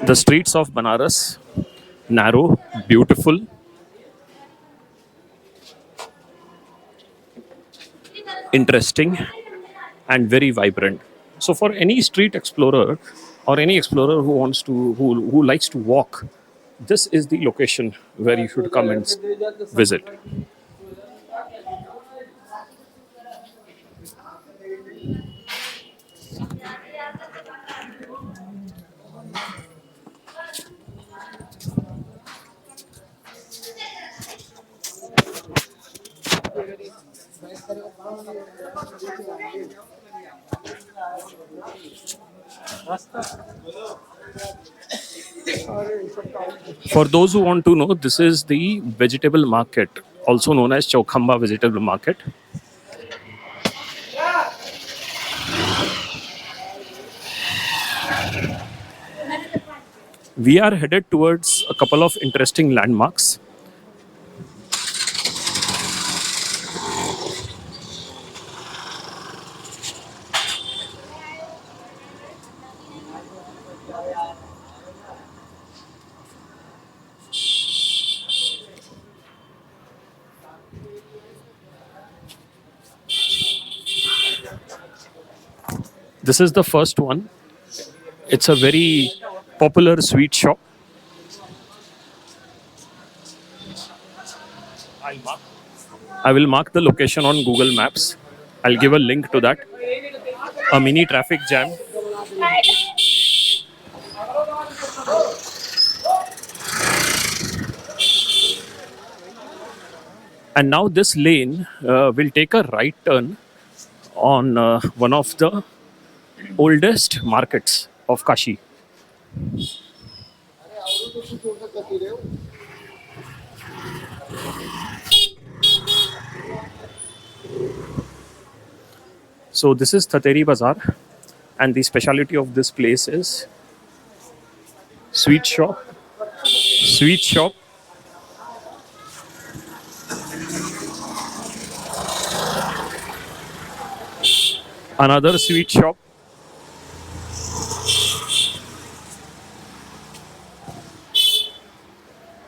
The streets of Banaras, narrow, beautiful, interesting, and very vibrant. So, for any street explorer or any explorer who wants to, who likes to walk, this is the location where you should come and visit. For those who want to know, this is the vegetable market, also known as Chowkhamba Vegetable Market. We are headed towards a couple of interesting landmarks. This is the first one. It's a very popular sweet shop. I will mark the location on Google Maps. I'll give a link to that. A mini traffic jam. And now this lane will take a right turn on one of the oldest markets of Kashi. So this is Thatheri Bazaar, and the speciality of this place is sweet shop, sweet shop, another sweet shop.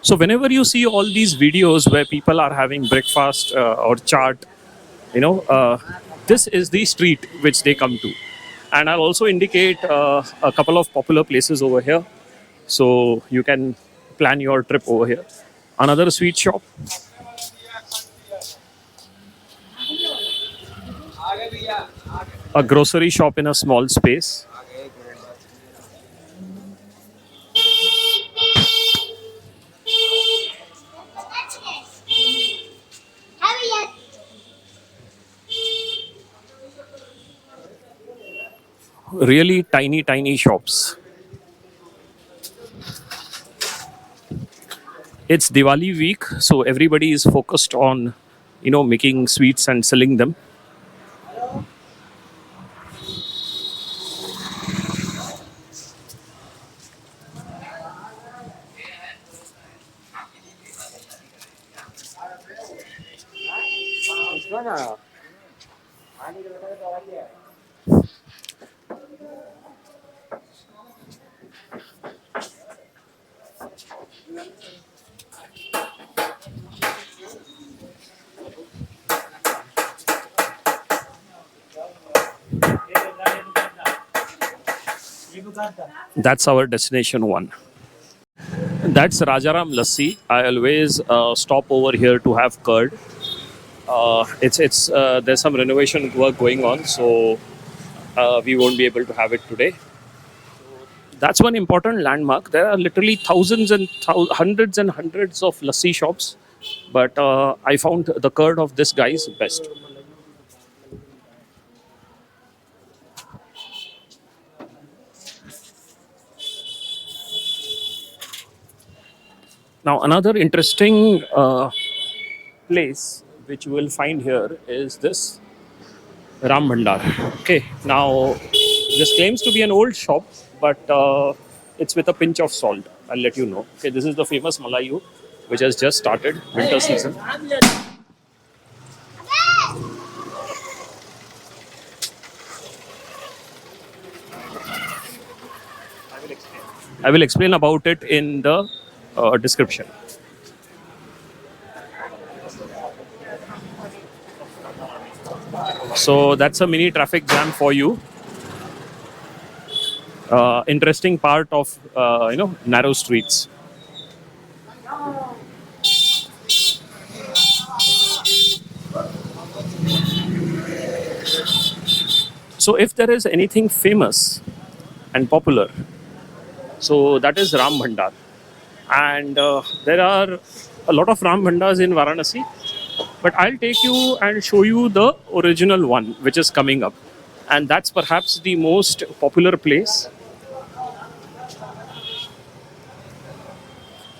So whenever you see all these videos where people are having breakfast or chaat, you know, this is the street which they come to. And I'll also indicate a couple of popular places over here, so you can plan your trip over here. Another sweet shop, a grocery shop in a small space, really tiny, tiny shops. It's Diwali week, so everybody is focused on, making sweets and selling them. That's our destination one. That's Rajaram Lassi. I always stop over here to have curd. It's There's some renovation work going on, so we won't be able to have it today. That's one important landmark. There are literally thousands and hundreds and hundreds of lassi shops, but I found the curd of this guy is best. Now, another interesting place which you will find here is this Ram Bhandar. Okay, now this claims to be an old shop, but it's with a pinch of salt. I'll let you know. Okay, this is the famous Malayu, which has just started winter season. I will explain about it in the description. So that's a mini traffic jam for you. Interesting part of narrow streets. So if there is anything famous and popular, so that is Ram Bhandar, and there are a lot of Ram Bhandars in Varanasi. But I'll take you and show you the original one, which is coming up, and that's perhaps the most popular place.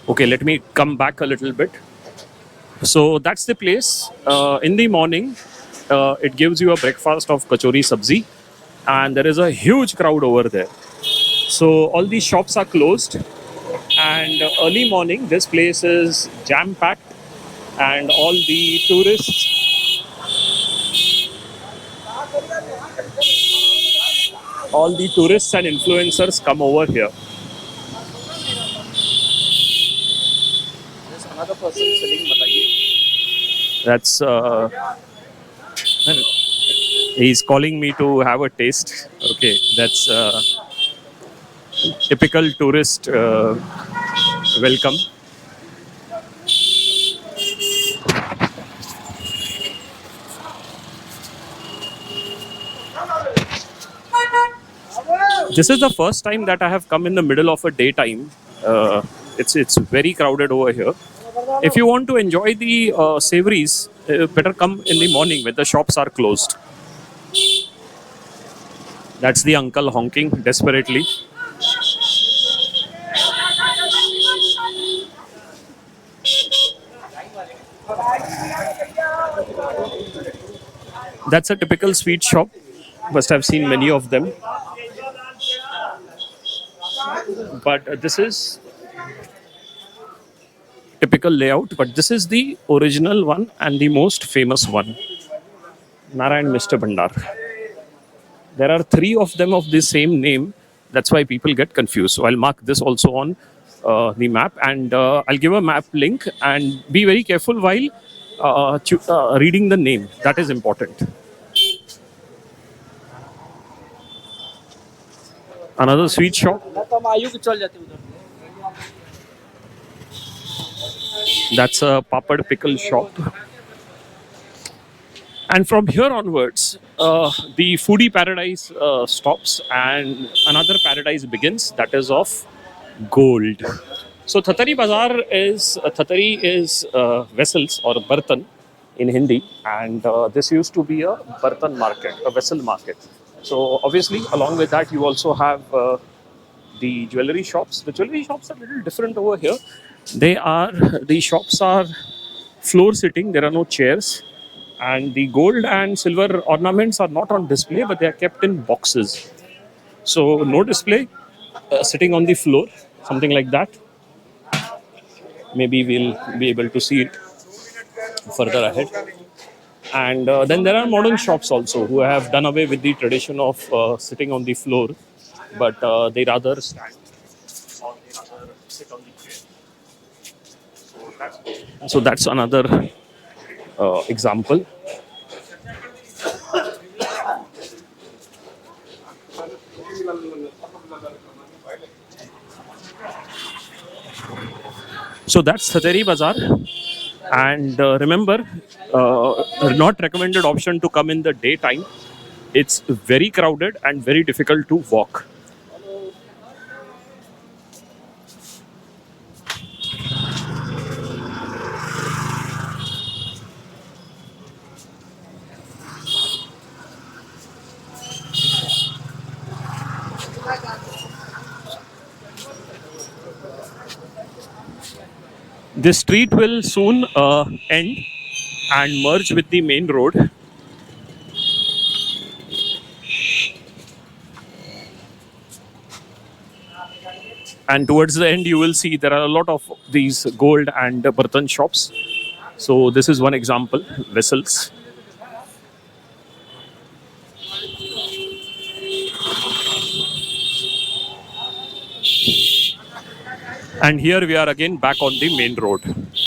Okay, let me come back a little bit. So that's the place. In the morning, it gives you a breakfast of kachori sabzi, and there is a huge crowd over there. So all these shops are closed, and early morning, this place is jam packed, and all the tourists and influencers come over here. There's another person selling malai. That's he's calling me to have a taste. Okay, that's typical tourist welcome. This is the first time that I have come in the middle of a daytime. It's very crowded over here. If you want to enjoy the savories, better come in the morning when the shops are closed. That's the uncle honking desperately. That's a typical sweet shop. Must have seen many of them. But this is typical layout. But this is the original one and the most famous one. Narayan Mr. Bhandar. There are three of them of the same name. That's why people get confused. So I'll mark this also on the map, and I'll give a map link. And be very careful while reading the name. That is important. Another sweet shop. That's a papad pickle shop. And from here onwards, the foodie paradise stops and another paradise begins, that is of gold. So Thatheri Bazaar is vessels or bartan in Hindi, and this used to be a bartan market, a vessel market. So obviously, along with that, you also have the jewelry shops. The jewelry shops are a little different over here. The shops are floor sitting. There are no chairs, and the gold and silver ornaments are not on display, but they are kept in boxes. So no display, sitting on the floor, something like that. Maybe we'll be able to see it further ahead. And then there are modern shops also who have done away with the tradition of sitting on the floor, but they rather stand or they rather sit on the chair. So that's another example. So that's Thatheri Bazaar. And remember, not recommended option to come in the daytime. It's very crowded and very difficult to walk. This street will soon end and merge with the main road. And towards the end, you will see there are a lot of these gold and Bartan shops. So this is one example, vessels. And here we are again back on the main road.